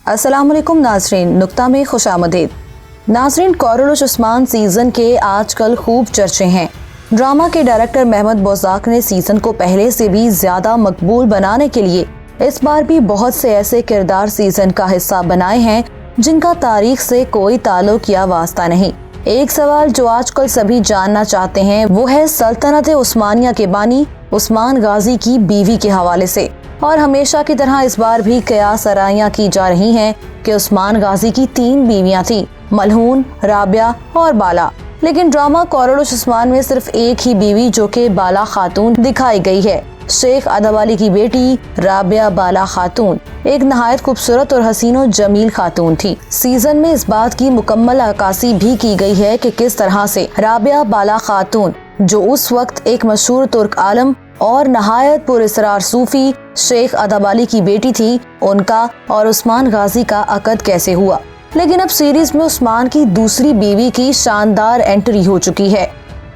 अस्सलाम वालेकुम नाज़रीन, नुक्ता में खुश आमदीद। नाज़रीन, कोरलुश उस्मान सीज़न के आजकल खूब चर्चे हैं। ड्रामा के डायरेक्टर महमद बोज़दाक ने सीज़न को पहले से भी ज़्यादा मकबूल बनाने के लिए इस बार भी बहुत से ऐसे किरदार सीज़न का हिस्सा बनाए हैं जिनका तारीख से कोई ताल्लुक या वास्ता नहीं। एक सवाल जो आजकल सभी जानना चाहते हैं वो है सल्तनत उस्मानिया के बानी उस्मान गाजी की बीवी के हवाले से। और हमेशा की तरह इस बार भी कयास आराइयां की जा रही हैं कि उस्मान गाजी की 3 बीवियां थीं, मलहून, राबिया और बाला। लेकिन ड्रामा कोरलुश उस्मान में सिर्फ एक ही बीवी जो कि बाला खातून दिखाई गई है। शेख अदवाली की बेटी राबिया बाला खातून एक नहायत खूबसूरत और हसीनो जमील खातून थी। सीजन में इस बात की मुकम्मल अक्कासी भी की गई है कि किस तरह से राबिया बाला खातून, जो उस वक्त एक मशहूर तुर्क आलम और नहायत पुरअसरार सूफी शेख अदवाली की बेटी थी, उनका और उस्मान गाजी का अकद कैसे हुआ। लेकिन अब सीरीज में उस्मान की दूसरी बीवी की शानदार एंट्री हो चुकी है।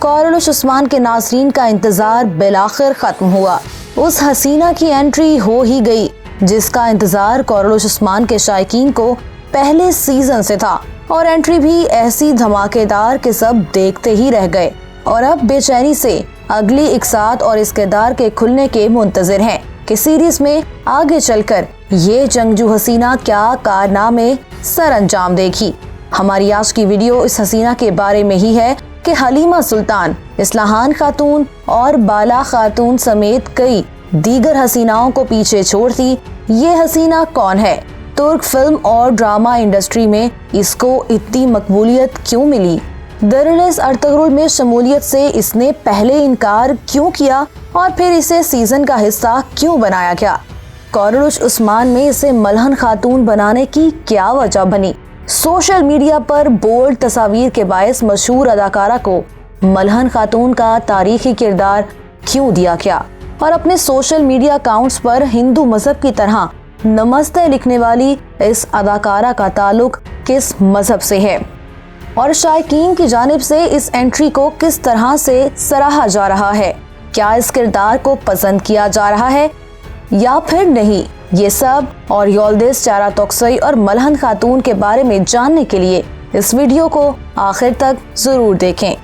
कोरलुश उस्मान के नाज़रीन का इंतजार बिलाखिर खत्म हुआ। उस हसीना की एंट्री हो ही गई जिसका इंतजार कोरलुश उस्मान के शायकीन को पहले सीजन से था, और एंट्री भी ऐसी धमाकेदार कि सब देखते ही रह गए और अब बेचैनी से अगली इकसात और इस किरदार के खुलने के मुंतजिर हैं कि सीरीज में आगे चलकर ये जंगजू हसीना क्या कारनामे सर अंजाम देगी। हमारी आज की वीडियो इस हसीना के बारे में ही है कि हलीमा सुल्तान, इस्लाहान खातून और बाला खातून समेत कई दीगर हसीनाओं को पीछे छोड़ती ये हसीना कौन है, तुर्क फिल्म और ड्रामा इंडस्ट्री में इसको इतनी मकबूलियत क्यों मिली, दरअसल अर्तुगरुल में शमूलियत से इसने पहले इनकार क्यों किया और फिर इसे सीजन का हिस्सा क्यों बनाया गया, कोरलुश उस्मान में इसे मलहन खातून बनाने की क्या वजह बनी, सोशल मीडिया पर बोल्ड तस्वीर के बायस मशहूर अदाकारा को मलहन खातून का तारीखी किरदार क्यों दिया गया, और अपने सोशल मीडिया अकाउंट्स पर हिंदू मजहब की तरह नमस्ते लिखने वाली इस अदाकारा का ताल्लुक किस मजहब से है, और शायकीन की जानिब से इस एंट्री को किस तरह से सराहा जा रहा है, क्या इस किरदार को पसंद किया जा रहा है या फिर नहीं। ये सब और यल्दिज़ चारातोक्सई और मलहन खातून के बारे में जानने के लिए इस वीडियो को आखिर तक जरूर देखें।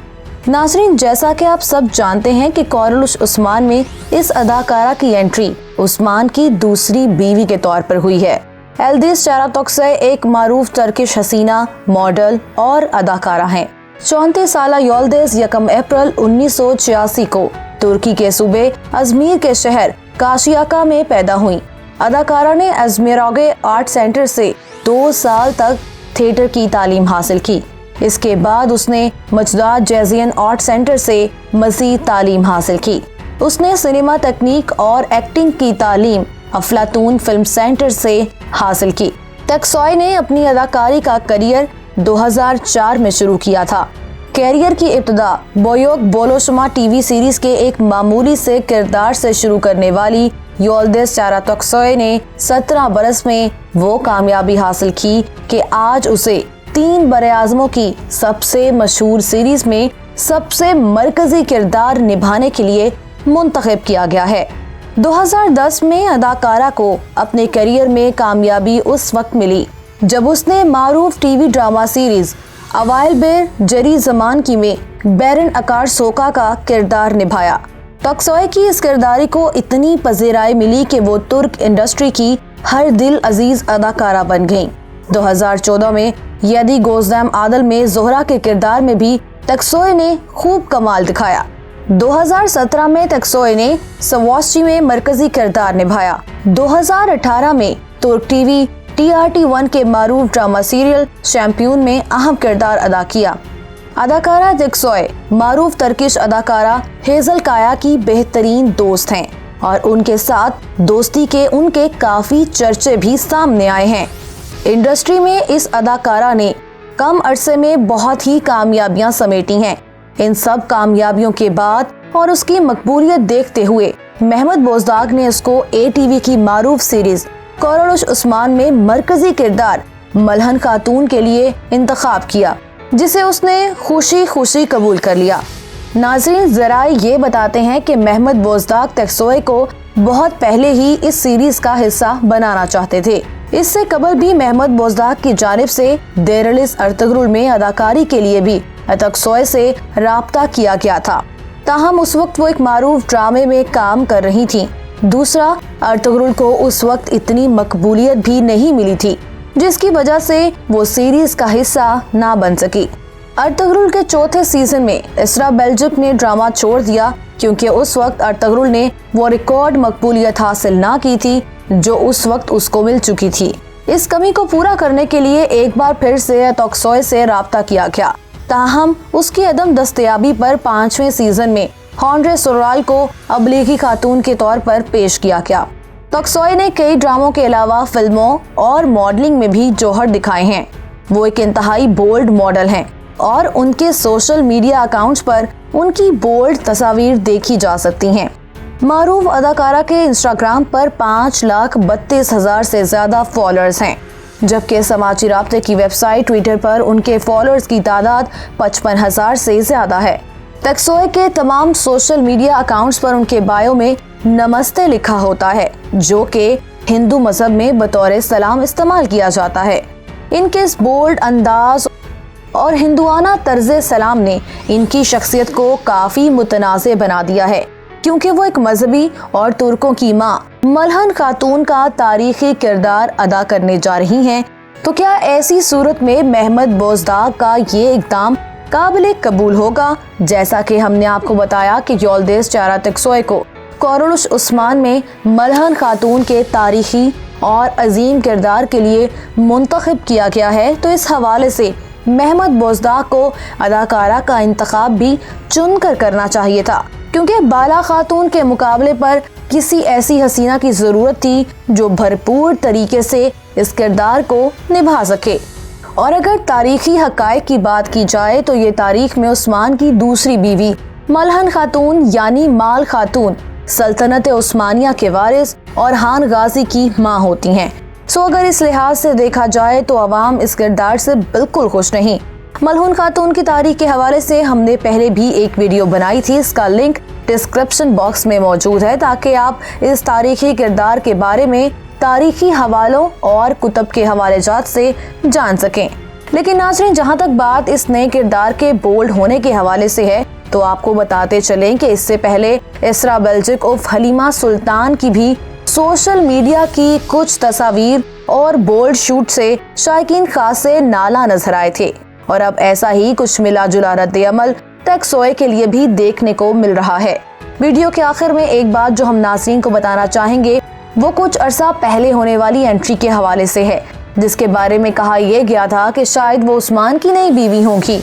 नाज़रीन, जैसा कि आप सब जानते हैं कि कोरलुश उस्मान में इस अदाकारा की एंट्री उस्मान की दूसरी बीवी के तौर पर हुई है। यल्दिज़ चारातोक्सई एक मारूफ टर्किश हसीना, मॉडल और अदाकारा हैं। 34 साला यल्दिज़ 1 अप्रैल 1986 को तुर्की के सूबे अजमीर के शहर काशियाका में पैदा हुई। अदाकारा ने अजमेरागे आर्ट सेंटर से 2 साल तक थिएटर की तालीम हासिल की। इसके बाद उसने मजदाद जैजियन आर्ट सेंटर से मज़ीद तालीम हासिल की। उसने सिनेमा तकनीक और एक्टिंग की तालीम अफलातून फिल्म सेंटर से हासिल की। टक्सॉय ने अपनी अदाकारी का करियर 2004 में शुरू किया था। कैरियर की इब्तिदा बोयोक बोलोशमा टीवी सीरीज के एक मामूली से किरदार से शुरू करने वाली यल्दिज़ चारातोक्सई ने 17 बरस में वो कामयाबी हासिल की कि आज उसे 3 बरे-आज़मों की सबसे मशहूर सीरीज में सबसे मरकजी किरदार निभाने के लिए मुंतखब किया गया है। 2010 में अदाकारा को अपने करियर में कामयाबी उस वक्त मिली जब उसने मारूफ टीवी ड्रामा सीरीज अवाइल बेर जरी जमान की में बैरन अकार सोका का किरदार निभाया। टक्सॉय की इस किरदारी को इतनी पज़ीराई मिली कि वो तुर्क इंडस्ट्री की हर दिल अजीज अदाकारा बन गईं। 2014 में यदि गोज़दैम आदल में जोहरा के किरदार में भी टक्सॉय ने खूब कमाल दिखाया। 2017 में टक्सॉय ने सवास्ची में मरकजी किरदार निभाया। 2018 में तुर्क टीवी TRT1 के मारूफ ड्रामा सीरियल चैंपियन में अहम किरदार अदा किया। अदाकारा टक्सॉय मारूफ टर्किश अदाकारा हेजल काया की बेहतरीन दोस्त हैं और उनके साथ दोस्ती के उनके काफी चर्चे भी सामने आए हैं। इंडस्ट्री में इस अदाकारा ने कम अरसे में बहुत ही कामयाबियां समेटी हैं। इन सब कामयाबियों के बाद और उसकी मकबूलियत देखते हुए महमद बोज़दाक ने इसको ATV की मारूफ सीरीज कोरलुश उस्मान में मरकजी किरदार मलहन खातून के लिए इंतखाब किया, जिसे उसने खुशी खुशी कबूल कर लिया। नाज़रीन, ज़राए ये बताते हैं कि महमद बोज़दाक टक्सॉय को बहुत पहले ही इस सीरीज का हिस्सा बनाना चाहते थे, इससे कबल भी महमद बोज़दाक की जानिब से देरलिस अर्तुगरुल में अदाकारी के लिए भी अतकसोय से राब्ता किया गया था। ताहम उस वक्त वो एक मारूफ ड्रामे में काम कर रही थी। दूसरा, अर्तुगरुल को उस वक्त इतनी मकबूलियत भी नहीं मिली थी, जिसकी वजह से वो सीरीज का हिस्सा ना बन सकी। अर्तुगरुल के चौथे सीजन में इसरा बेल्जुक ने ड्रामा छोड़ दिया क्योंकि उस वक्त अर्तुगरुल ने वो रिकॉर्ड मकबूलियत हासिल ना की थी जो उस वक्त उसको मिल चुकी थी। इस कमी को पूरा करने के लिए एक बार फिर से अतकसोय से राब्ता किया गया। ताहम उसकी अदम दस्तयाबी पर 5वें सीजन में हॉन्ड्रे सोराल को अबलीगी खातून के तौर पर पेश किया गया। तकसोय ने कई ड्रामों के अलावा फिल्मों और मॉडलिंग में भी जौहर दिखाए हैं। वो एक इंतहाई बोल्ड मॉडल हैं और उनके सोशल मीडिया अकाउंट्स पर उनकी बोल्ड तस्वीर देखी जा सकती हैं। मारूफ अदाकारा के इंस्टाग्राम पर 5,32,000 से ज्यादा फॉलोअर्स हैं, जबकि समाजी राब्ते की वेबसाइट ट्विटर पर उनके फॉलोअर्स की तादाद 55,000 से ज्यादा है। तकसोय के तमाम सोशल मीडिया अकाउंट्स पर उनके बायो में नमस्ते लिखा होता है, जो कि हिंदू मजहब में बतौर सलाम इस्तेमाल किया जाता है। इनके इस बोल्ड अंदाज और हिंदुआना तर्ज़े सलाम ने इनकी शख्सियत को काफी मुतनाज़े बना दिया है, क्योंकि वो एक मजहबी और तुर्कों की मां मलहन खातून का तारीखी किरदार अदा करने जा रही हैं। तो क्या ऐसी सूरत में महमद बोज़दाक का ये इक़दाम काबिल कबूल होगा? जैसा कि हमने आपको बताया कि योल्देस चारा तकसोय को कोरलुश उस्मान में मलहन खातून के तारीखी और अजीम किरदार के लिए मुंतखब किया गया है, तो इस हवाले से महमद बोज़दाक को अदाकारा का इंतखाब भी चुन कर करना चाहिए था, क्योंकि बाला खातून के मुकाबले पर किसी ऐसी हसीना की जरूरत थी जो भरपूर तरीके से इस किरदार को निभा सके। और अगर तारीखी हकायक की बात की जाए तो ये तारीख में उस्मान की दूसरी बीवी मलहन खातून यानी माल खातून सल्तनत उस्मानिया के वारिस और हान गाजी की मां होती हैं। सो अगर इस लिहाज से देखा जाए तो अवाम इस किरदार से बिल्कुल खुश नहीं। मलहून खातून की तारीख के हवाले से हमने पहले भी एक वीडियो बनाई थी, इसका लिंक डिस्क्रिप्शन बॉक्स में मौजूद है, ताकि आप इस तारीखी किरदार के बारे में तारीखी हवालों और कुतब के हवाले जात से जान सकें। लेकिन नाज़रीन, जहां तक बात इस नए किरदार के बोल्ड होने के हवाले से है, तो आपको बताते चलें कि इससे पहले इसरा बेल्जुक उर्फ हलीमा सुल्तान की भी सोशल मीडिया की कुछ तस्वीर और बोल्ड शूट से शायकीन खासे नाला नजर आए थे। और अब ऐसा ही कुछ मिला जुला रद्द अमल तकसोय के लिए भी देखने को मिल रहा है। वीडियो के आखिर में एक बात जो हम नाज़रीन को बताना चाहेंगे वो कुछ अरसा पहले होने वाली एंट्री के हवाले से है, जिसके बारे में कहा यह गया था कि शायद वो उस्मान की नई बीवी होंगी,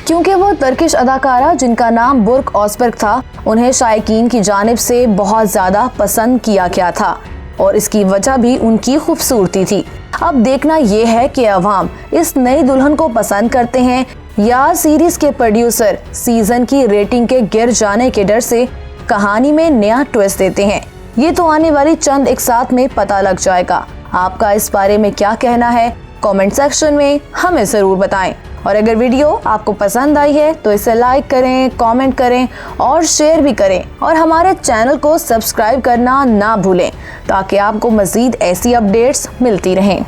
क्योंकि वो तुर्किश अदाकारा जिनका नाम बुर्क ओज़बर्ग था, उन्हें शायकीन की जानिब से बहुत ज्यादा पसंद किया गया था और इसकी वजह भी उनकी खूबसूरती थी। अब देखना यह है कि अवाम इस नई दुल्हन को पसंद करते हैं या सीरीज के प्रोड्यूसर सीजन की रेटिंग के गिर जाने के डर से कहानी में नया ट्विस्ट देते हैं। ये तो आने वाली चंद एक साथ में पता लग जाएगा। आपका इस बारे में क्या कहना है कमेंट सेक्शन में हमें जरूर बताएं। और अगर वीडियो आपको पसंद आई है तो इसे लाइक करें, कमेंट करें और शेयर भी करें, और हमारे चैनल को सब्सक्राइब करना ना भूलें ताकि आपको मजीद ऐसी अपडेट्स मिलती रहें।